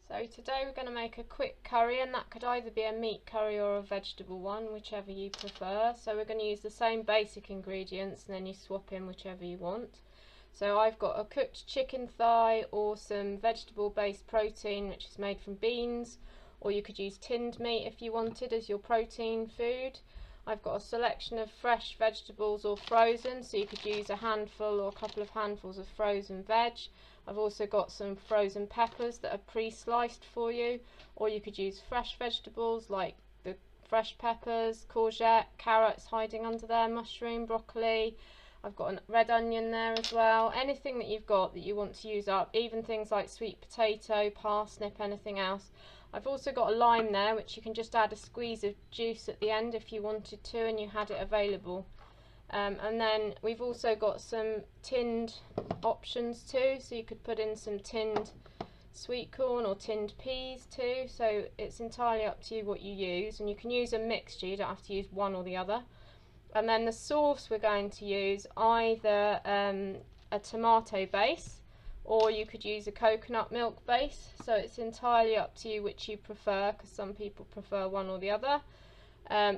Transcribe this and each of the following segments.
So today we're going to make a quick curry, and that could either be a meat curry or a vegetable one, whichever you prefer. So we're going to use the same basic ingredients and then you swap in whichever you want. So I've got a cooked chicken thigh or some vegetable based protein which is made from beans, or you could use tinned meat if you wanted as your protein food. I've got a selection of fresh vegetables or frozen, so you could use a handful or a couple of handfuls of frozen veg. I've also got some frozen peppers that are pre-sliced for you, or you could use fresh vegetables like the fresh peppers, courgette, carrots hiding under there, mushroom, broccoli. I've got a red onion there as well. Anything that you've got that you want to use up, even things like sweet potato, parsnip, anything else. I've also got a lime there, which you can just add a squeeze of juice at the end if you wanted to and you had it available. And then we've also got some tinned options too, so you could put in some tinned sweet corn or tinned peas too, so it's entirely up to you what you use, and you can use a mixture, you don't have to use one or the other. And then the sauce we're going to use either a tomato base, or you could use a coconut milk base, so it's entirely up to you which you prefer, because some people prefer one or the other.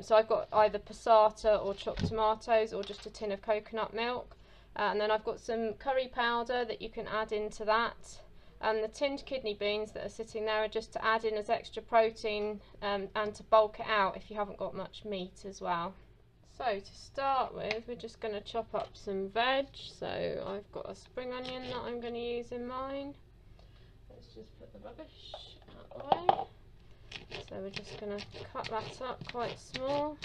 So I've got either passata or chopped tomatoes or just a tin of coconut milk, and then I've got some curry powder that you can add into that, and the tinned kidney beans that are sitting there are just to add in as extra protein and to bulk it out if you haven't got much meat as well. So to start with, we're just going to chop up some veg. So I've got a spring onion that I'm going to use in mine. Let's just put the rubbish out of the way. So we're just going to cut that up quite small.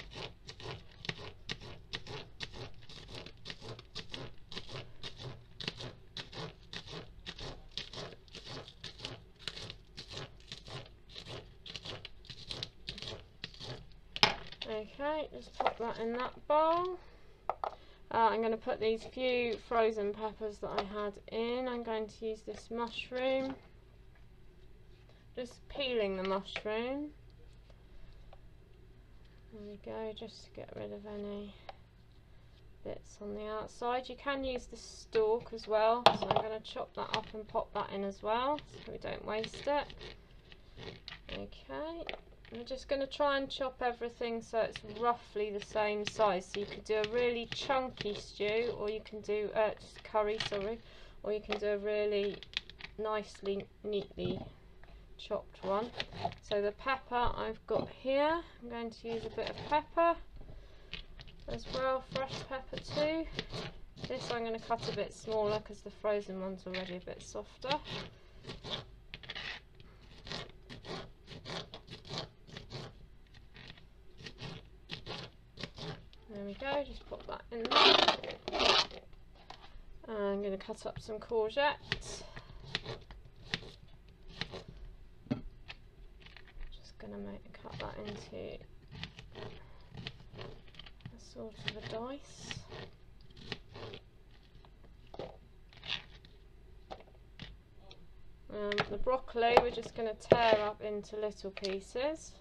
Okay, just pop that in that bowl. I'm going to put these few frozen peppers that I had in. I'm going to use this mushroom. Just peeling the mushroom. There we go, just to get rid of any bits on the outside. You can use the stalk as well, so I'm going to chop that up and pop that in as well, so we don't waste it. Okay, I'm just going to try and chop everything so it's roughly the same size. So you could do a really chunky stew, or you can do just curry, sorry, or you can do a really nicely, neatly chopped one. So the pepper I've got here, I'm going to use a bit of pepper as well, fresh pepper too. This I'm going to cut a bit smaller because the frozen one's already a bit softer. There we go, just pop that in there. I'm going to cut up some courgette. Going to cut that into a sort of a dice. The broccoli we're just going to tear up into little pieces,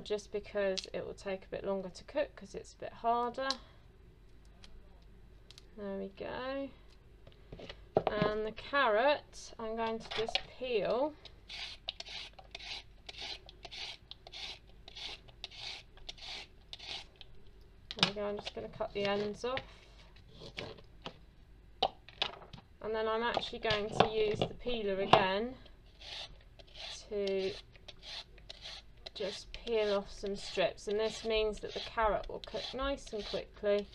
just because it will take a bit longer to cook because it's a bit harder. There we go. And the carrot I'm going to just peel. There we go, I'm just going to cut the ends off. And then I'm actually going to use the peeler again to just peel off some strips. And this means that the carrot will cook nice and quickly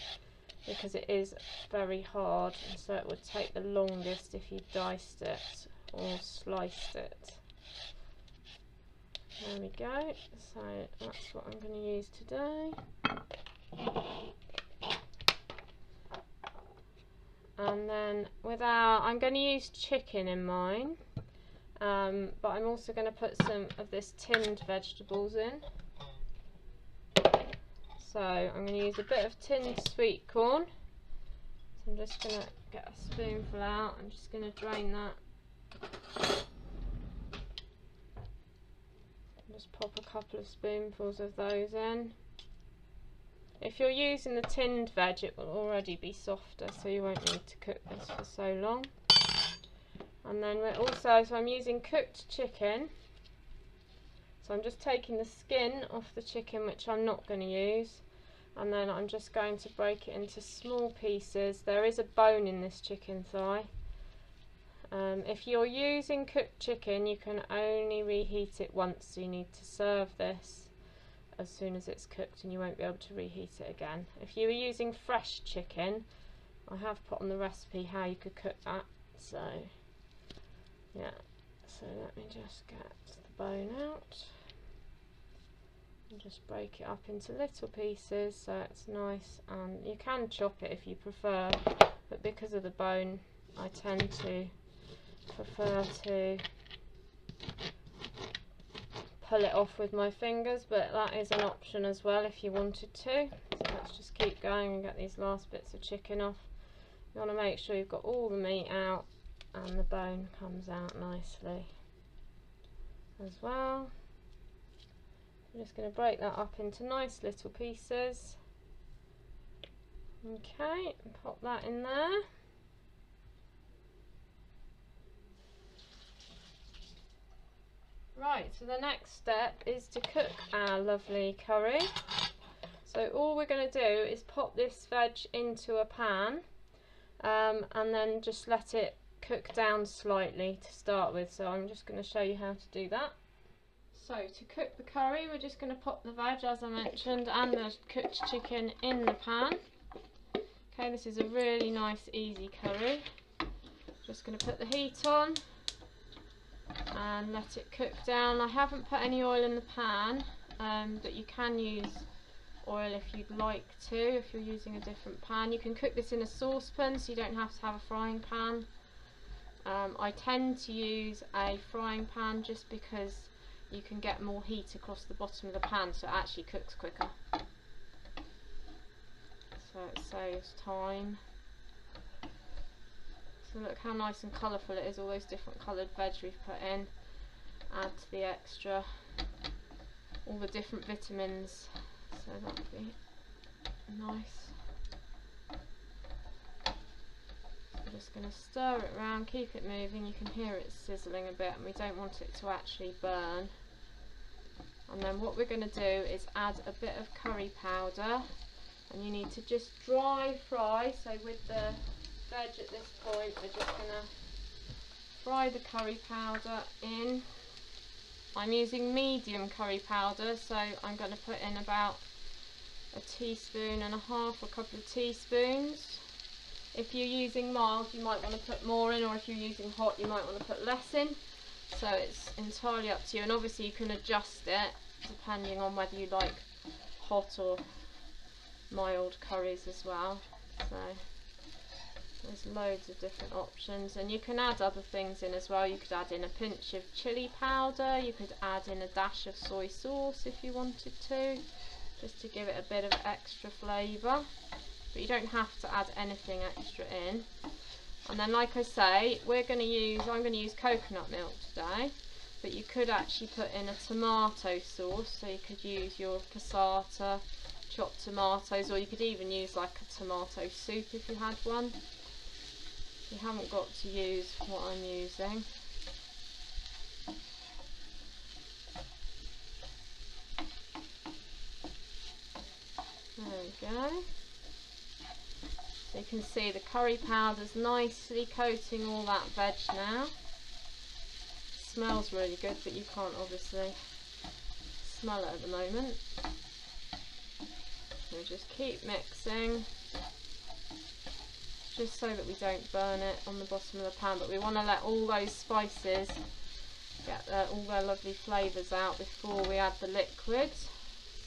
because it is very hard, and so it would take the longest if you diced it or sliced it. There we go, so that's what I'm going to use today. And then I'm going to use chicken in mine, but I'm also going to put some of this tinned vegetables in. So I'm going to use a bit of tinned sweet corn. So I'm just going to get a spoonful out. I'm just going to drain that. Just pop a couple of spoonfuls of those in. If you're using the tinned veg, it will already be softer, so you won't need to cook this for so long. And then we're also, so I'm using cooked chicken. So I'm just taking the skin off the chicken, which I'm not going to use. And then I'm just going to break it into small pieces. There is a bone in this chicken thigh. If you're using cooked chicken, you can only reheat it once, so you need to serve this as soon as it's cooked and you won't be able to reheat it again. If you were using fresh chicken, I have put on the recipe how you could cook that. So yeah, so let me just get the bone out and just break it up into little pieces so it's nice, and you can chop it if you prefer, but because of the bone I tend to prefer to pull it off with my fingers, but that is an option as well if you wanted to. So let's just keep going and get these last bits of chicken off. You want to make sure you've got all the meat out and the bone comes out nicely as well. I'm just going to break that up into nice little pieces. Okay, pop that in there. Right, so the next step is to cook our lovely curry. So all we're going to do is pop this veg into a pan and then just let it cook down slightly to start with. So I'm just going to show you how to do that. So to cook the curry, we're just going to pop the veg, as I mentioned, and the cooked chicken in the pan. Okay, this is a really nice easy curry. Just going to put the heat on and let it cook down. I haven't put any oil in the pan, but you can use oil if you'd like to, if you're using a different pan. You can cook this in a saucepan, so you don't have to have a frying pan. I tend to use a frying pan just because you can get more heat across the bottom of the pan, so it actually cooks quicker. So it saves time. So look how nice and colourful it is, all those different coloured veg we've put in. Add to the extra, all the different vitamins, so that would be nice. I'm just going to stir it around, keep it moving. You can hear it sizzling a bit and we don't want it to actually burn. And then what we're going to do is add a bit of curry powder, and you need to just dry fry. So with the veg at this point, we're just going to fry the curry powder in. I'm using medium curry powder, so I'm going to put in about a teaspoon and a half, a couple of teaspoons. If you're using mild, you might want to put more in, or if you're using hot, you might want to put less in. So it's entirely up to you, and obviously you can adjust it depending on whether you like hot or mild curries as well. So there's loads of different options, and you can add other things in as well. You could add in a pinch of chili powder, you could add in a dash of soy sauce if you wanted to, just to give it a bit of extra flavour, but you don't have to add anything extra in. And then, like I say, I'm going to use coconut milk today, but you could actually put in a tomato sauce, so you could use your passata, chopped tomatoes, or you could even use like a tomato soup if you had one. You haven't got to use what I'm using. There we go. So you can see the curry powder's nicely coating all that veg now. Smells really good, but you can't obviously smell it at the moment. So just keep mixing, just so that we don't burn it on the bottom of the pan, but we want to let all those spices get all their lovely flavours out before we add the liquid.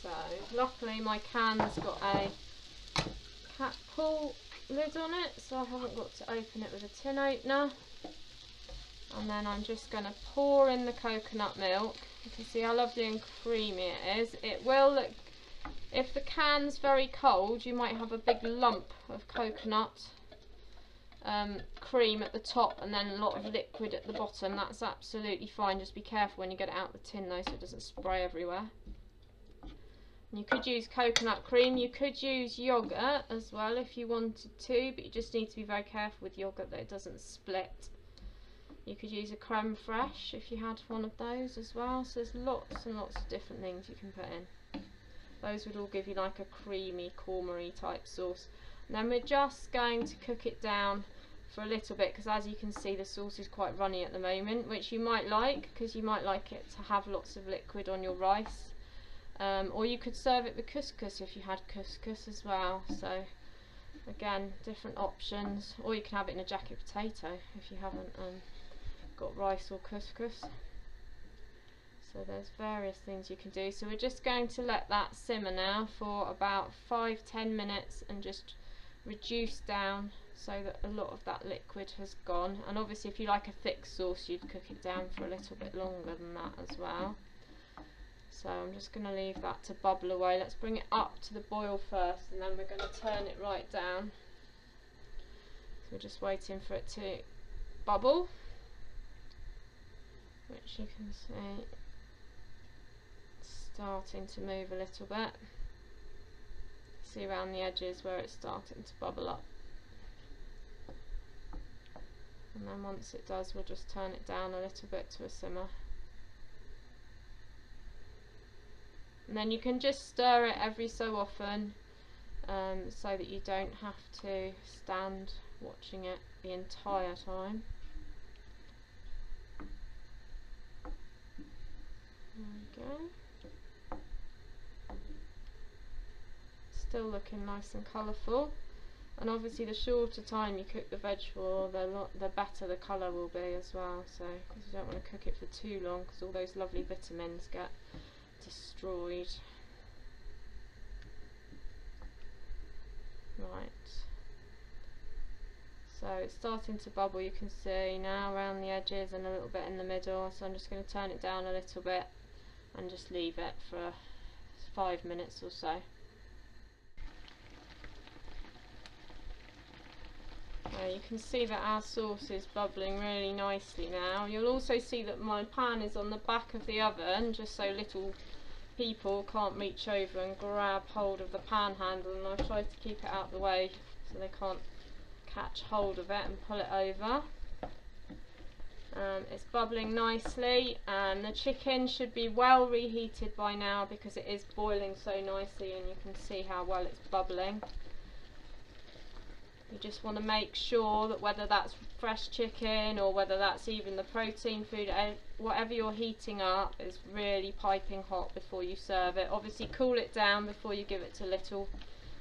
So luckily my can's got a cat pull lid on it, so I haven't got to open it with a tin opener. And then I'm just going to pour in the coconut milk. You can see how lovely and creamy it is. It will look, if the can's very cold, you might have a big lump of coconut cream at the top and then a lot of liquid at the bottom. That's absolutely fine. Just be careful when you get it out of the tin though, so it doesn't spray everywhere. And you could use coconut cream, you could use yoghurt as well if you wanted to, but you just need to be very careful with yoghurt that it doesn't split. You could use a creme fraiche if you had one of those as well. So there's lots and lots of different things you can put in. Those would all give you like a creamy, cormery type sauce. And then we're just going to cook it down for a little bit, because as you can see the sauce is quite runny at the moment, which you might like because you might like it to have lots of liquid on your rice. Or you could serve it with couscous if you had couscous as well. So again, different options. Or you can have it in a jacket potato if you haven't got rice or couscous. So there's various things you can do. So we're just going to let that simmer now for about 5-10 minutes and just reduce down so that a lot of that liquid has gone. And obviously if you like a thick sauce, you'd cook it down for a little bit longer than that as well. So I'm just going to leave that to bubble away. Let's bring it up to the boil first, and then we're going to turn it right down. So we're just waiting for it to bubble, which you can see starting to move a little bit. See around the edges where it's starting to bubble up. And then once it does, we'll just turn it down a little bit to a simmer. And then you can just stir it every so often, so that you don't have to stand watching it the entire time. There we go. Still looking nice and colourful. And obviously the shorter time you cook the vegetable, the better the colour will be as well. So, because you don't want to cook it for too long, because all those lovely vitamins get destroyed. Right. So it's starting to bubble, you can see now around the edges and a little bit in the middle. So I'm just going to turn it down a little bit and just leave it for 5 minutes or so. You can see that our sauce is bubbling really nicely now. You'll also see that my pan is on the back of the oven, just so little people can't reach over and grab hold of the pan handle, and I've tried to keep it out of the way so they can't catch hold of it and pull it over. It's bubbling nicely, and the chicken should be well reheated by now because it is boiling so nicely, and you can see how well it's bubbling. You just want to make sure that whether that's fresh chicken or whether that's even the protein food, whatever you're heating up is really piping hot before you serve it. Obviously cool it down before you give it to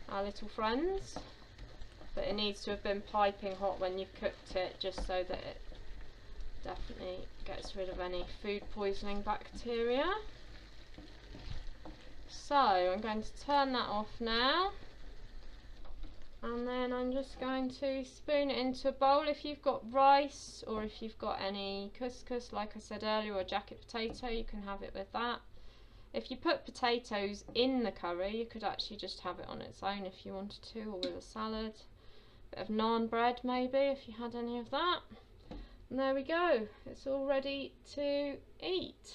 our little friends, but it needs to have been piping hot when you've cooked it, just so that it definitely gets rid of any food poisoning bacteria. So I'm going to turn that off now. And then I'm just going to spoon it into a bowl. If you've got rice or if you've got any couscous, like I said earlier, or jacket potato, you can have it with that. If you put potatoes in the curry, you could actually just have it on its own if you wanted to, or with a salad. Bit of naan bread maybe, if you had any of that. And there we go, it's all ready to eat.